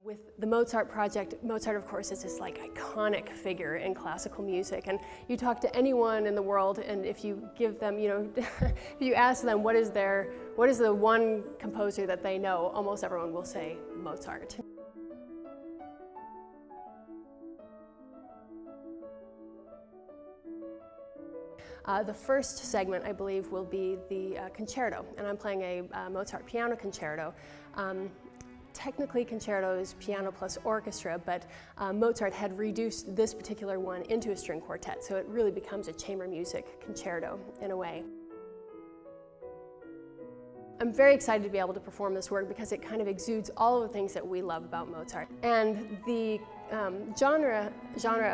With the Mozart Project, Mozart, of course, is this like iconic figure in classical music, and you talk to anyone in the world, and if you give them, if you ask them what is the one composer that they know, almost everyone will say Mozart. The first segment, I believe, will be the concerto, and I'm playing a Mozart piano concerto. Technically, concerto is piano plus orchestra, but Mozart had reduced this particular one into a string quartet, so it really becomes a chamber music concerto in a way. I'm very excited to be able to perform this work because it kind of exudes all of the things that we love about Mozart. And the genre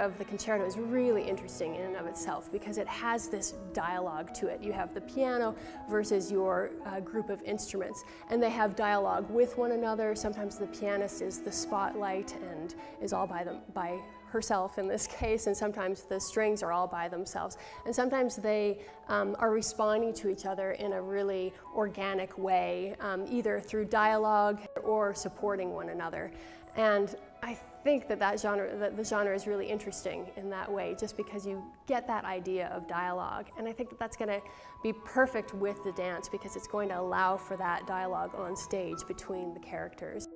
of the concerto is really interesting in and of itself because it has this dialogue to it. You have the piano versus your group of instruments, and they have dialogue with one another. Sometimes the pianist is the spotlight and is all by herself in this case, and sometimes the strings are all by themselves. And sometimes they are responding to each other in a really organic way, either through dialogue or supporting one another. And I think that the genre is really interesting in that way, just because you get that idea of dialogue. And I think that that's going to be perfect with the dance because it's going to allow for that dialogue on stage between the characters.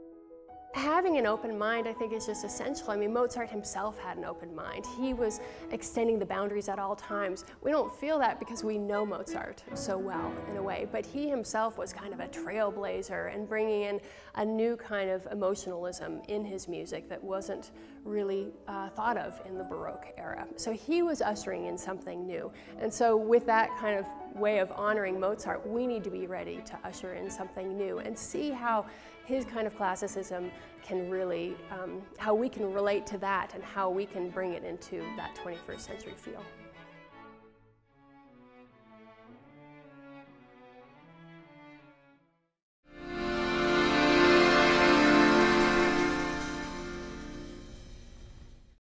Having an open mind, I think, is just essential. I mean, Mozart himself had an open mind. He was extending the boundaries at all times. We don't feel that because we know Mozart so well, in a way, but he himself was kind of a trailblazer and bringing in a new kind of emotionalism in his music that wasn't really thought of in the Baroque era. So he was ushering in something new. And so with that kind of way of honoring Mozart, we need to be ready to usher in something new and see how his kind of classicism can really, how we can relate to that and how we can bring it into that 21st century feel.